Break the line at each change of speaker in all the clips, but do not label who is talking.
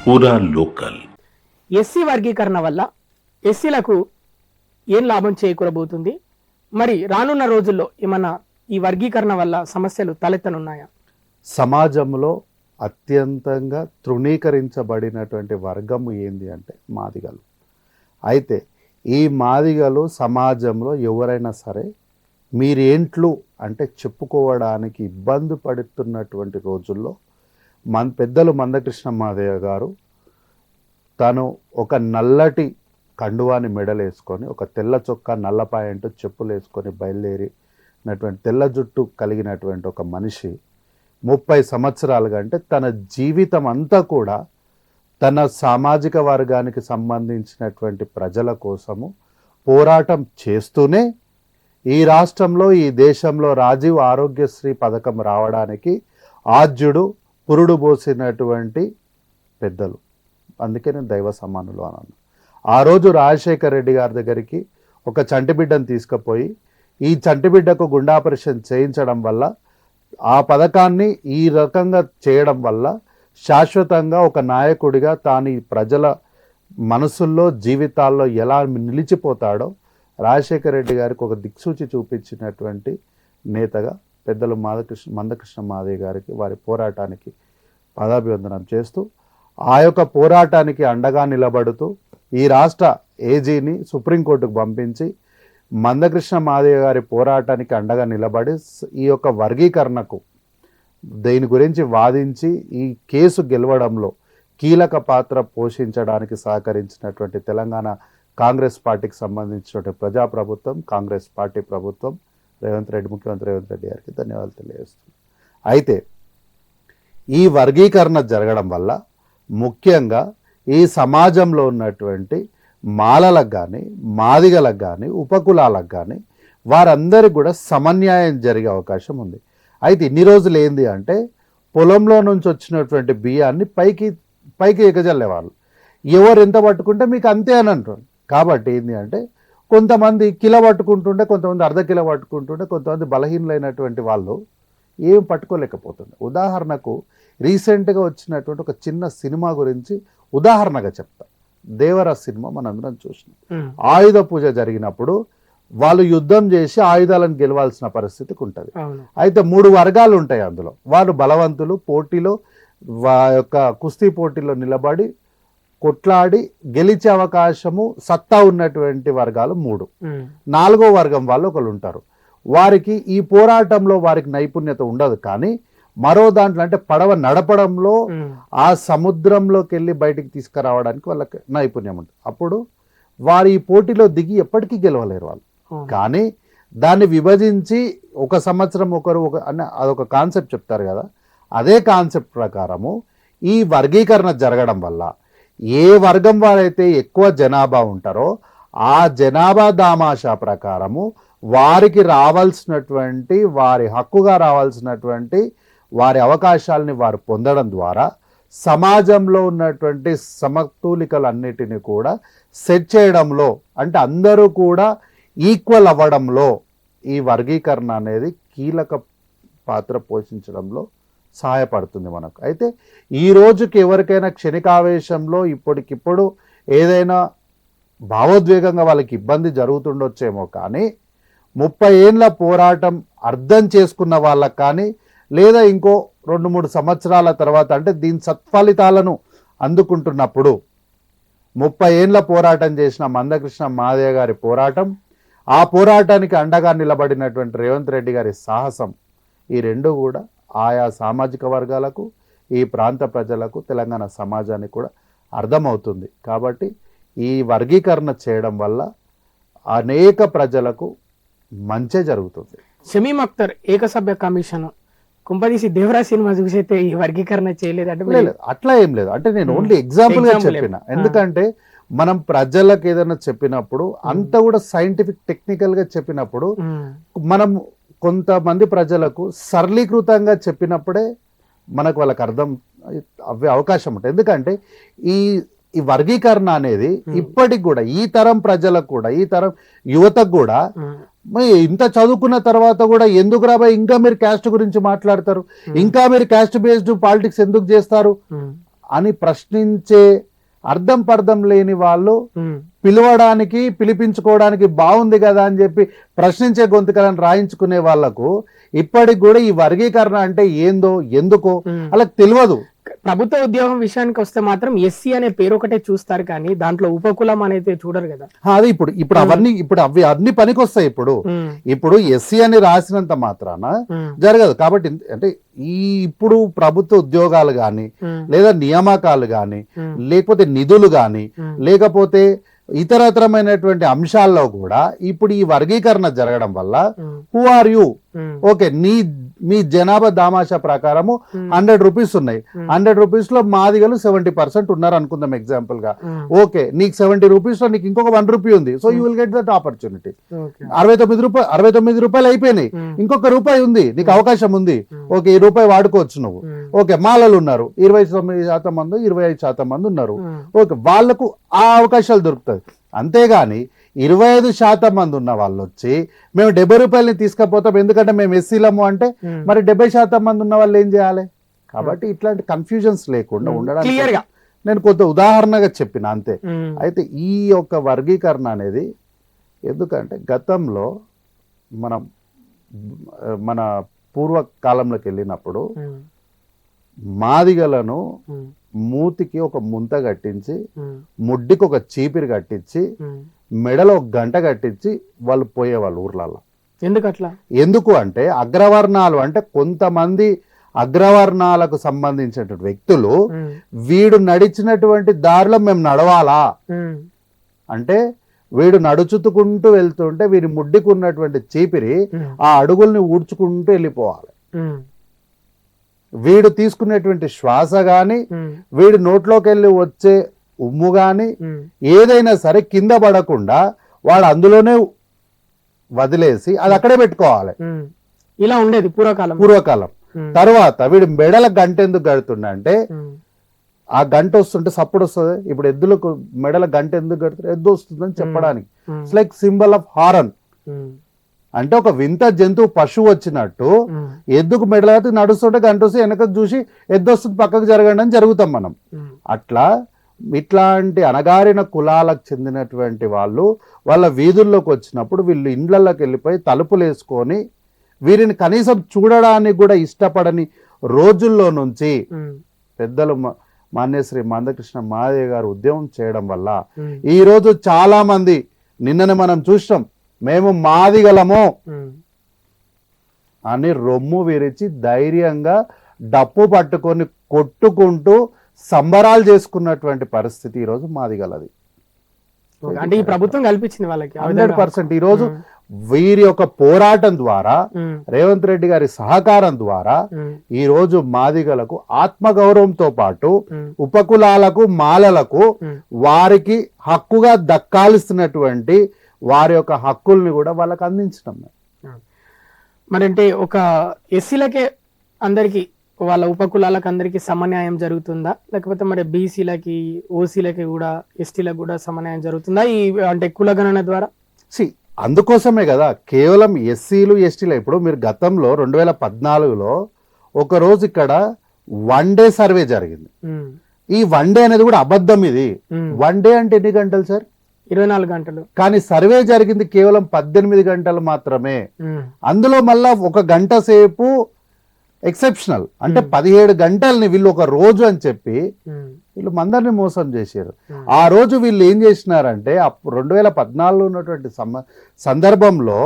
పూరా local.
SC వర్గీకరణ వల్ల ఎస్సీలకు ఏం లాభం చేకూరబోతుంది? మరి రానున్న రోజుల్లో ఏమన్నా ఈ వర్గీకరణ వల్ల సమస్యలు తలెత్తనున్నాయా?
సమాజంలో అత్యంతంగా తృణీకరించబడినటువంటి వర్గం ఏంది అంటే మాదిగలు. అయితే ఈ మాదిగలు సమాజంలో ఎవరైనా సరే మీరేంట్లు అంటే చెప్పుకోవడానికి ఇబ్బంది పడుతున్నటువంటి రోజుల్లో పెద్దలు మందకృష్ణ మాదయ్య గారు తను ఒక నల్లటి కండువాని మెడలేసుకొని, ఒక తెల్ల చొక్కా నల్ల పాయింట్ చెప్పులు వేసుకొని బయలుదేరినటువంటి తెల్ల జుట్టు కలిగినటువంటి ఒక మనిషి 30 సంవత్సరాలుగా అంటే తన జీవితం అంతా కూడా తన సామాజిక వర్గానికి సంబంధించినటువంటి ప్రజల కోసము పోరాటం చేస్తూనే ఈ రాష్ట్రంలో ఈ దేశంలో రాజీవ్ ఆరోగ్యశ్రీ పథకం రావడానికి ఆద్యుడు పురుడు పోసినటువంటి పెద్దలు. అందుకే నేను దైవ సమానులు అన్నాను. ఆ రోజు రాజశేఖర్ రెడ్డి గారి దగ్గరికి ఒక చంటిబిడ్డను తీసుకుపోయి ఈ చంటిబిడ్డకు గుండె ఆపరేషన్ చేయించడం వల్ల, ఆ పథకాన్ని ఈ రకంగా చేయడం వల్ల శాశ్వతంగా ఒక నాయకుడిగా తాను ఈ ప్రజల మనసుల్లో జీవితాల్లో ఎలా నిలిచిపోతాడో రాజశేఖర రెడ్డి గారికి ఒక దిక్సూచి చూపించినటువంటి నేతగా పెద్దలు మందకృష్ణ మాదయ్య గారికి వారి పోరాటానికి పాదాభివందనం చేస్తూ, ఆ యొక్క పోరాటానికి అండగా నిలబడుతూ ఈ రాష్ట్ర ఏజీని సుప్రీంకోర్టుకు పంపించి మందకృష్ణ మాదయ్య గారి పోరాటానికి అండగా నిలబడి ఈ యొక్క వర్గీకరణకు దీని గురించి వాదించి ఈ కేసు గెలవడంలో కీలక పాత్ర పోషించడానికి సహకరించినటువంటి తెలంగాణ కాంగ్రెస్ పార్టీకి సంబంధించినటువంటి ప్రజాప్రభుత్వం, కాంగ్రెస్ పార్టీ ప్రభుత్వం, ముఖ్యమంత్రి రేవంత్ రెడ్డి గారికి ధన్యవాదాలు తెలియజేస్తుంది. అయితే ఈ వర్గీకరణ జరగడం వల్ల ముఖ్యంగా ఈ సమాజంలో ఉన్నటువంటి మాలలకు కానీ, మాదిగలకు కానీ, ఉపకులాలకు కానీ వారందరికీ కూడా సమన్యాయం జరిగే అవకాశం ఉంది. అయితే ఇన్ని రోజులు ఏంది అంటే పొలంలో నుంచి వచ్చినటువంటి బియ్యాన్ని పైకి ఎగజల్లేవాళ్ళు. ఎవరు ఎంత పట్టుకుంటే మీకు అంతే అని అంటారు. కాబట్టి ఏంది అంటే కొంతమంది కిలో పట్టుకుంటుండే, కొంతమంది అర్ధ కిలో పట్టుకుంటుండే, కొంతమంది బలహీనలైనటువంటి వాళ్ళు ఏం పట్టుకోలేకపోతుంది. ఉదాహరణకు రీసెంట్గా వచ్చినటువంటి ఒక చిన్న సినిమా గురించి ఉదాహరణగా చెప్తా. దేవరా సినిమా మనందరం చూసినాం. ఆయుధ పూజ జరిగినప్పుడు వాళ్ళు యుద్ధం చేసి ఆయుధాలను గెలవాల్సిన పరిస్థితికి ఉంటుంది. అయితే 3 వర్గాలు ఉంటాయి అందులో. వాళ్ళు బలవంతులు పోటీలో యొక్క కుస్తీ పోటీలో నిలబడి కొట్లాడి గెలిచే అవకాశము సత్తా ఉన్నటువంటి వర్గాలు 3. 4వ వర్గం వాళ్ళు ఒకళ్ళు ఉంటారు. వారికి ఈ పోరాటంలో వారికి నైపుణ్యత ఉండదు, కానీ మరో దాంట్లో అంటే పడవ నడపడంలో ఆ సముద్రంలోకి వెళ్ళి బయటికి తీసుకురావడానికి వాళ్ళకి నైపుణ్యం ఉంటుంది. అప్పుడు వారు ఈ పోటీలో దిగి ఎప్పటికీ గెలవలేరు వాళ్ళు. కానీ దాన్ని విభజించి 1 సంవత్సరం ఒకరు అదొక కాన్సెప్ట్ చెప్తారు కదా, అదే కాన్సెప్ట్ ప్రకారము ఈ వర్గీకరణ జరగడం వల్ల ఏ వర్గం వారైతే ఎక్కువ జనాభా ఉంటారో ఆ జనాభా దామాషా ప్రకారము వారికి రావాల్సినటువంటి, వారి హక్కుగా రావాల్సినటువంటి వారి అవకాశాలని వారు పొందడం ద్వారా సమాజంలో ఉన్నటువంటి సమతులికలన్నిటిని కూడా సెట్ చేయడంలో, అంటే అందరూ కూడా ఈక్వల్ అవ్వడంలో ఈ వర్గీకరణ అనేది కీలక పాత్ర పోషించడంలో సహాయపడుతుంది మనకు. అయితే ఈ రోజుకి ఎవరికైనా క్షణికావేశంలో ఇప్పటికిప్పుడు ఏదైనా భావోద్వేగంగా వాళ్ళకి ఇబ్బంది జరుగుతుండొచ్చేమో, కానీ 30 ఏళ్ళ పోరాటం అర్థం చేసుకున్న వాళ్ళకి కానీ, లేదా ఇంకో 2-3 సంవత్సరాల తర్వాత అంటే దీని సత్ఫలితాలను అందుకుంటున్నప్పుడు 30 ఏళ్ళ పోరాటం చేసిన మందకృష్ణ మాదయ్య గారి పోరాటం, ఆ పోరాటానికి అండగా నిలబడినటువంటి రేవంత్ రెడ్డి గారి సాహసం, ఈ రెండు కూడా ఆయా సామాజిక వర్గాలకు, ఈ ప్రాంత ప్రజలకు, తెలంగాణ సమాజానికి కూడా అర్థమవుతుంది. కాబట్టి ఈ వర్గీకరణ చేయడం వల్ల అనేక ప్రజలకు మంచే జరుగుతుంది.
షమీమ్ అఖ్తర్ ఏకసభ్య కమిషన్ కుంపదీసి దేవరా సినిమా చూసైతే ఈ వర్గీకరణ చేయలేదంటే
అట్లా ఏం లేదు. అంటే నేను ఓన్లీ ఎగ్జాంపుల్ గా చెప్పిన. ఎందుకంటే మనం ప్రజలకు ఏదైనా చెప్పినప్పుడు అంత కూడా సైంటిఫిక్ టెక్నికల్ గా చెప్పినప్పుడు మనం కొంతమంది ప్రజలకు సరళీకృతంగా చెప్పినప్పుడే మనకు వాళ్ళకి అర్థం అవ్వే అవకాశం ఉంటుంది. ఎందుకంటే ఈ వర్గీకరణ అనేది ఇప్పటికి కూడా ఈ తరం ప్రజలకు కూడా, ఈ తరం యువతకు కూడా, ఇంత చదువుకున్న తర్వాత కూడా ఎందుకు రాబాయి ఇంకా మీరు క్యాస్ట్ గురించి మాట్లాడతారు, ఇంకా మీరు క్యాస్ట్ బేస్డ్ పాలిటిక్స్ ఎందుకు చేస్తారు అని ప్రశ్నించే అర్థం పర్థం లేని వాళ్ళు
ఉమ్,
పిలవడానికి పిలిపించుకోవడానికి బాగుంది కదా అని చెప్పి ప్రశ్నించే గొంతుకలను రాయించుకునే వాళ్లకు ఇప్పటికి కూడా ఈ వర్గీకరణ అంటే ఏందో ఎందుకో
ఉమ్.
అలా తెలియదు.
ప్రభుత్వ ఉద్యోగం విషయానికి వస్తే మాత్రం ఎస్సీ అనే పేరు ఒకటే చూస్తారు కానీ దాంట్లో ఉపకులం అనేది చూడరు కదా.
అది ఇప్పుడు అవన్నీ అవి అన్ని పనికొస్తాయి.
ఉమ్,
ఇప్పుడు ఎస్సీ అని రాసినంత మాత్రాన
ఉమ్,
జరగదు. కాబట్టి అంటే ఇప్పుడు ప్రభుత్వ ఉద్యోగాలు కానీ
ఉమ్,
లేదా నియామకాలు కానీ
ఉమ్,
లేకపోతే నిధులు కానీ
ఉమ్,
లేకపోతే ఇతరతరమైనటువంటి అంశాల్లో కూడా ఇప్పుడు ఈ వర్గీకరణ జరగడం వల్ల
um,
who are you,
um,
okay మీ జనాభా దామాషా ప్రకారము
ఉమ్,
100 రూపీస్ ఉన్నాయి.
ఉమ్,
100 రూపీస్ లో మాదిగలు 70% ఉన్నారు అనుకుందాం ఎగ్జాంపుల్ గా.
ఉమ్,
ఓకే, నీకు 70 రూపీస్ లో నీకు ఇంకొక 1 రూపీ ఉంది. So you will get that opportunity.
Okay.
69 రూపాయలు అయిపోయినాయి,
ఉమ్,
ఇంకొక రూపాయి ఉంది, నీకు అవకాశం ఉంది.
ఉమ్,
ఓకే, ఈ రూపాయి వాడుకోవచ్చు నువ్వు.
ఉమ్,
ఓకే, మాలలు ఉన్నారు 29% మంది, 25% మంది ఉన్నారు.
ఉమ్,
ఓకే, వాళ్ళకు ఆ అవకాశాలు దొరుకుతాయి. అంతేగాని 25% మంది ఉన్న వాళ్ళు వచ్చి మేము 70 రూపాయలని తీసుకపోతాం ఎందుకంటే మేము ఎస్సీలము అంటే
ఉమ్,
మరి 70% మంది ఉన్న వాళ్ళు ఏం చేయాలి? కాబట్టి ఇట్లాంటి కన్ఫ్యూజన్స్ లేకుండా ఉండడానికి
క్లియర్ గా
నేను కొంత ఉదాహరణగా చెప్పిన అంతే.
ఉమ్,
అయితే ఈ యొక్క వర్గీకరణ అనేది ఎందుకంటే గతంలో మనం మన పూర్వకాలంలోకి వెళ్ళినప్పుడు
ఉమ్,
మాదిగలను
ఉమ్,
మూతికి ఒక ముంత కట్టించి
ఉమ్,
ముడ్డికి ఒక చీపిరి కట్టించి
ఉమ్.
మెడలో ఒక గంట కట్టించి వాళ్ళు పోయేవాళ్ళు ఊర్లలో.
ఎందుకు అట్లా?
ఎందుకు అంటే అగ్రవర్ణాలు అంటే కొంతమంది అగ్రవర్ణాలకు సంబంధించినటువంటి వ్యక్తులు
ఉమ్,
వీడు నడిచినటువంటి దారిలో మేము నడవాలా
ఉమ్,
అంటే వీడు నడుచుకుంటూ వెళ్తుంటే వీరి ముడ్డికి ఉన్నటువంటి చీపిరి
ఉమ్,
ఆ అడుగుల్ని ఊడ్చుకుంటూ వెళ్ళిపోవాలి.
ఉమ్,
వీడు తీసుకునేటువంటి శ్వాస గాని
ఉమ్,
వీడి నోట్లోకి వెళ్ళి వచ్చే ఉమ్ము గాని
ఉమ్,
ఏదైనా సరే కింద పడకుండా వాడు అందులోనే వదిలేసి అది అక్కడే పెట్టుకోవాలి
ఉమ్. ఇలా ఉండేది పూర్వకాలం.
పూర్వకాలం. తర్వాత వీడు మెడల గంట ఎందుకు కడుతుండే అంటే ఆ గంట వస్తుంటే సప్పుడు వస్తుంది. ఇప్పుడు ఎద్దులకు మెడల గంట ఎందుకు కడుతుంది? ఎద్దు వస్తుందని చెప్పడానికి. It's like symbol of horn. అంటే ఒక వింత జంతువు పశువు వచ్చినట్టు ఎద్దుకు మెడల నడుస్తుంటే గంట వస్తే వెనక చూసి ఎద్దు వస్తుంది పక్కకు జరగండి అని జరుగుతాం మనం. అట్లా ఇట్లాంటి అణగారిన కులాలకు చెందినటువంటి వాళ్ళు వాళ్ళ వీధుల్లోకి వచ్చినప్పుడు వీళ్ళు ఇండ్లలోకి వెళ్ళిపోయి తలుపులు వేసుకొని వీరిని కనీసం చూడడానికి కూడా ఇష్టపడని రోజుల్లో నుంచి పెద్దలు మాన్యశ్రీ మందకృష్ణ మాదయ్య గారు ఉద్యమం చేయడం వల్ల ఈ రోజు చాలా మంది నిన్ననే మనం చూసాం మేము మాదిగలము అని రొమ్ము విరిచి ధైర్యంగా డప్పు పట్టుకొని కొట్టుకుంటూ సంబరాలు చేసుకున్నటువంటి పరిస్థితి ఈ రోజు మాదిగలది.
అంటే ఈ ప్రభుత్వం కల్పించింది వాళ్ళకి
100%. ఈ రోజు వీరి యొక్క పోరాటం ద్వారా రేవంత్ రెడ్డి గారి సహకారం ద్వారా ఈ రోజు మాదిగలకు ఆత్మగౌరవంతో పాటు ఉపకులాలకు మాలలకు వారికి హక్కుగా దక్కాల్సినటువంటి వారి యొక్క హక్కుల్ని కూడా వాళ్ళకి అందించడం.
మరి అంటే ఒక ఎస్సీలకే అందరికి వాళ్ళ ఉపకులాలకు అందరికి సమన్యాయం జరుగుతుందా, లేకపోతే మరి బీసీలకి ఓసీలకి కూడా ఎస్టీలకు కూడా సమన్యాయం జరుగుతుందా ఈ అంటే కులగణన ద్వారా?
అందుకోసమే కదా కేవలం ఎస్సీలు ఎస్టీలు. ఇప్పుడు మీరు గతంలో 2014లో ఒక రోజు ఇక్కడ 1 డే సర్వే జరిగింది. ఈ 1 డే అనేది కూడా అబద్ధం. ఇది 1 డే అంటే ఎన్ని గంటలు సార్?
24 గంటలు.
కానీ సర్వే జరిగింది కేవలం 18 గంటలు మాత్రమే. అందులో మళ్ళా 1 గంట సేపు ఎక్సెప్షనల్. అంటే 17 గంటల్ని వీళ్ళు ఒక రోజు అని చెప్పి వీళ్ళు మందరిని మోసం చేశారు. ఆ రోజు వీళ్ళు ఏం చేసినారంటే 2014లో ఉన్నటువంటి సందర్భంలో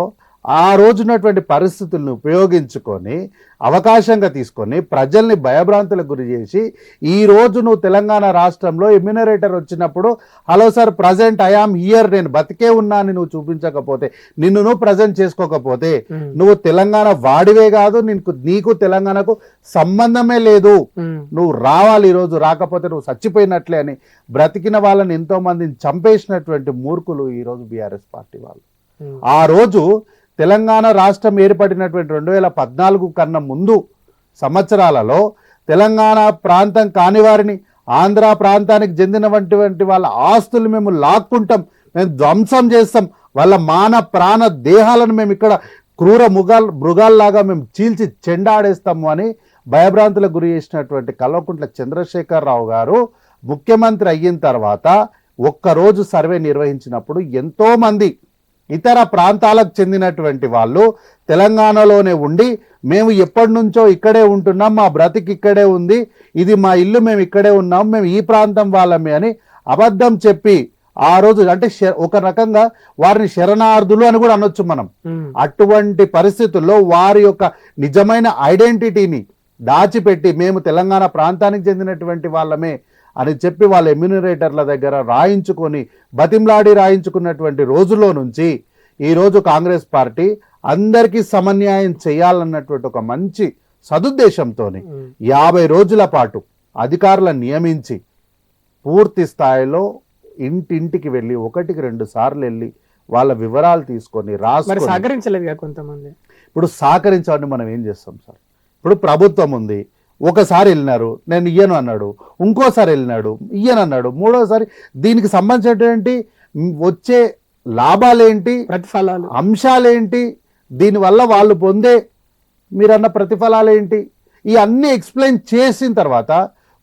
ఆ రోజున్నటువంటి పరిస్థితులను ఉపయోగించుకొని అవకాశంగా తీసుకొని ప్రజల్ని భయభ్రాంతులకు గురి చేసి ఈ రోజు నువ్వు తెలంగాణ రాష్ట్రంలో ఎమ్యూనరేటర్ వచ్చినప్పుడు hello sir present I am here, నేను బతికే ఉన్నా అని నువ్వు చూపించకపోతే, నిన్ను నువ్వు ప్రజెంట్ చేసుకోకపోతే నువ్వు తెలంగాణ వాడివే కాదు, నీకు తెలంగాణకు సంబంధమే లేదు, నువ్వు రావాలి, ఈ రోజు రాకపోతే నువ్వు చచ్చిపోయినట్లే అని బ్రతికిన వాళ్ళని ఎంతో మందిని చంపేసినటువంటి మూర్ఖులు ఈ రోజు బీఆర్ఎస్ పార్టీ వాళ్ళు. ఆ రోజు తెలంగాణ రాష్ట్రం ఏర్పడినటువంటి 2014 కన్నా ముందు సంవత్సరాలలో తెలంగాణ ప్రాంతం కాని వారిని ఆంధ్ర ప్రాంతానికి చెందినటువంటి వాళ్ళ ఆస్తులు మేము లాక్కుంటాం, మేము ధ్వంసం చేస్తాం, వాళ్ళ మాన ప్రాణ దేహాలను మేము ఇక్కడ క్రూర మృగాల్లాగా మేము చీల్చి చెండాడేస్తాము అని భయభ్రాంతులకు గురి చేసినటువంటి కల్వకుంట్ల చంద్రశేఖరరావు గారు ముఖ్యమంత్రి అయిన తర్వాత ఒక్కరోజు సర్వే నిర్వహించినప్పుడు ఎంతోమంది ఇతర ప్రాంతాలకు చెందినటువంటి వాళ్ళు తెలంగాణలోనే ఉండి మేము ఎప్పటి నుంచో ఇక్కడే ఉంటున్నాం, మా బ్రతికి ఇక్కడే ఉంది, ఇది మా ఇల్లు, మేము ఇక్కడే ఉన్నాం, మేము ఈ ప్రాంతం వాళ్ళమే అని అబద్ధం చెప్పి ఆ రోజు అంటే ఒక రకంగా వారిని శరణార్థులు అని కూడా అనొచ్చు మనం. అటువంటి పరిస్థితుల్లో వారి యొక్క నిజమైన ఐడెంటిటీని దాచిపెట్టి మేము తెలంగాణ ప్రాంతానికి చెందినటువంటి వాళ్ళమే అని చెప్పి వాళ్ళ ఎమ్యూనరేటర్ల దగ్గర రాయించుకొని బతిమ్లాడి రాయించుకున్నటువంటి రోజులో నుంచి ఈరోజు కాంగ్రెస్ పార్టీ అందరికీ సమన్యాయం చేయాలన్నటువంటి ఒక మంచి సదుద్దేశంతో 50 రోజుల పాటు అధికారులను నియమించి పూర్తి స్థాయిలో ఇంటింటికి వెళ్ళి 1-2 సార్లు వెళ్ళి వాళ్ళ వివరాలు తీసుకొని రాసుకొని
సహకరించలేదు కొంతమంది.
ఇప్పుడు సహకరించాలని మనం ఏం చేస్తాం సార్? ఇప్పుడు ప్రభుత్వం ఉంది, ఒకసారి వెళ్ళినారు, నేను ఇయ్యను అన్నాడు, ఇంకోసారి వెళ్ళినాడు, ఇయ్యను అన్నాడు, మూడోసారి దీనికి సంబంధించినటువంటి వచ్చే లాభాలేంటి,
ప్రతిఫలాలు,
అంశాలేంటి, దీనివల్ల వాళ్ళు పొందే మీరన్న ప్రతిఫలాలేంటి, ఈ అన్ని ఎక్స్ప్లెయిన్ చేసిన తర్వాత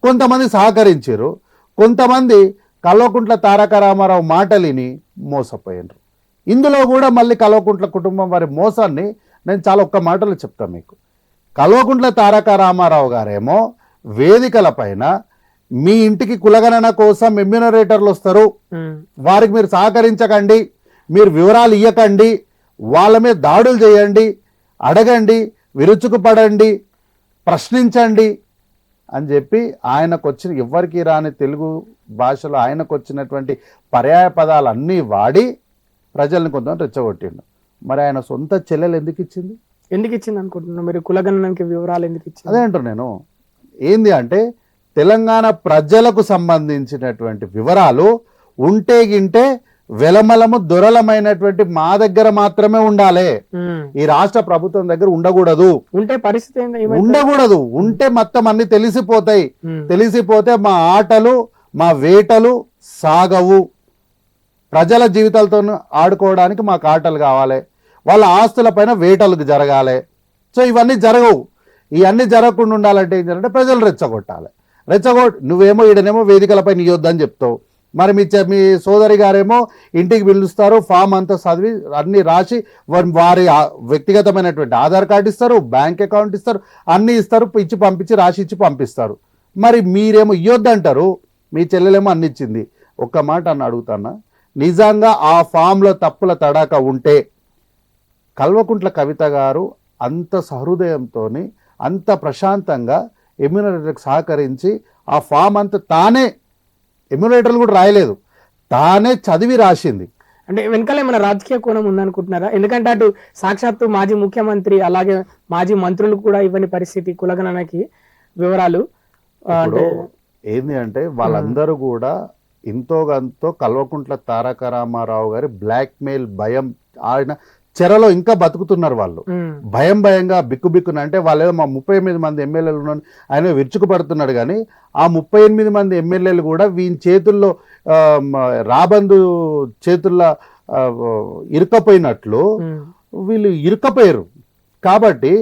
కొంతమంది సహకరించారు, కొంతమంది కల్వకుంట్ల తారక రామారావు మాటలిని మోసపోయినారు. ఇందులో కూడా మళ్ళీ కల్వకుంట్ల కుటుంబం వారి మోసాన్ని నేను చాలా ఒక్క మాటలో చెప్తాను మీకు. కల్వకుంట్ల తారక రామారావు గారేమో వేదికల పైన మీ ఇంటికి కులగణన కోసం ఎమ్యూనరేటర్లు వస్తారు, వారికి మీరు సహకరించకండి, మీరు వివరాలు ఇవ్వకండి, వాళ్ళ మీద దాడులు చేయండి, అడగండి, విరుచుకుపడండి, ప్రశ్నించండి అని చెప్పి ఆయనకు వచ్చిన ఎవ్వరికి రాని తెలుగు భాషలో ఆయనకు వచ్చినటువంటి పర్యాయ పదాలు అన్నీ వాడి ప్రజల్ని కొంత రెచ్చగొట్టిండు. మరి ఆయన సొంత చెల్లెలు ఎందుకు ఇచ్చింది
అనుకుంటున్నాను మీరు? కులగణనకి వివరాలు ఎందుకు ఇచ్చింది?
అదే అంటారు నేను. ఏంది అంటే తెలంగాణ ప్రజలకు సంబంధించినటువంటి వివరాలు ఉంటే గింటే వెలమలము దొరలమైనటువంటి మా దగ్గర మాత్రమే ఉండాలి, ఈ రాష్ట్ర ప్రభుత్వం దగ్గర ఉండకూడదు.
ఉంటే పరిస్థితి
ఉండకూడదు, ఉంటే మొత్తం అన్ని తెలిసిపోతాయి. తెలిసిపోతే మా ఆటలు మా వేటలు సాగవు. ప్రజల జీవితాలతో ఆడుకోవడానికి మాకు ఆటలు కావాలి, వాళ్ళ ఆస్తుల పైన వేటలకు జరగాలి. సో ఇవన్నీ జరగవు. ఇవన్నీ జరగకుండా ఉండాలంటే ఏం చేయాలంటే ప్రజలు రెచ్చగొట్టాలి. నువ్వేమో ఈడనేమో వేదికలపై నీయొద్దని చెప్తావు, మరి మీ సోదరి గారేమో ఇంటికి పిలుస్తారు, ఫామ్ అంతా చదివి అన్ని రాసి వారి వ్యక్తిగతమైనటువంటి ఆధార్ కార్డు ఇస్తారు, బ్యాంక్ అకౌంట్ ఇస్తారు, అన్నీ ఇస్తారు, ఇచ్చి పంపించి రాసి ఇచ్చి పంపిస్తారు. మరి మీరేమో ఇవ్వద్దంటారు, మీ చెల్లెలేమో అన్ని ఇచ్చింది. ఒక్క మాట అన్న అడుగుతానా, నిజంగా ఆ ఫామ్లో తప్పుల తడాక ఉంటే కల్వకుంట్ల కవిత గారు అంత సహృదయంతో అంత ప్రశాంతంగా ఎమ్యూనరేటర్కి సహకరించి ఆ ఫామ్ అంతా తానే, ఎమ్యూనరేటర్లు కూడా రాయలేదు, తానే చదివి రాసింది.
అంటే వెనకాల ఏమైనా రాజకీయ కోణం ఉందనుకుంటున్నారా? ఎందుకంటే అటు సాక్షాత్తు మాజీ ముఖ్యమంత్రి అలాగే మాజీ మంత్రులు కూడా ఇవ్వని పరిస్థితి కులగణనకి వివరాలు.
ఏంది అంటే వాళ్ళందరూ కూడా ఇంతో కల్వకుంట్ల తారక రామారావు గారి బ్లాక్మెయిల్ భయం, ఆయన చెరలో ఇంకా బతుకుతున్నారు వాళ్ళు. భయంగా బిక్కుబిక్కున అంటే వాళ్ళు మా 38 మంది ఎమ్మెల్యేలు ఉన్నాను ఆయన విరుచుకుపడుతున్నాడు. కానీ ఆ 38 మంది ఎమ్మెల్యేలు కూడా వీని చేతుల్లో రాబందు చేతుల్లో ఇరుకపోయినట్లు వీళ్ళు ఇరుకపోయారు. కాబట్టి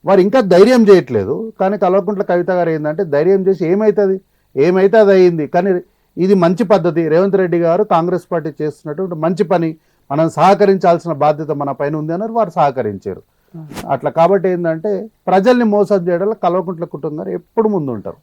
వారు ఇంకా ధైర్యం చేయట్లేదు. కానీ కల్వకుంట్ల కవిత గారు ఏంటంటే ధైర్యం చేసి ఏమైతే అది అయింది. కానీ ఇది మంచి పద్ధతి, రేవంత్ రెడ్డి గారు కాంగ్రెస్ పార్టీ చేస్తున్నటువంటి మంచి పని, మనం సహకరించాల్సిన బాధ్యత మన పైన ఉంది అన్నారు, వారు సహకరించారు. అట్లా కాబట్టి ఏంటంటే ప్రజల్ని మోసం చేయడంలో కల్వకుంట్ల కుటుంబం ఎప్పుడు ముందు ఉంటారు.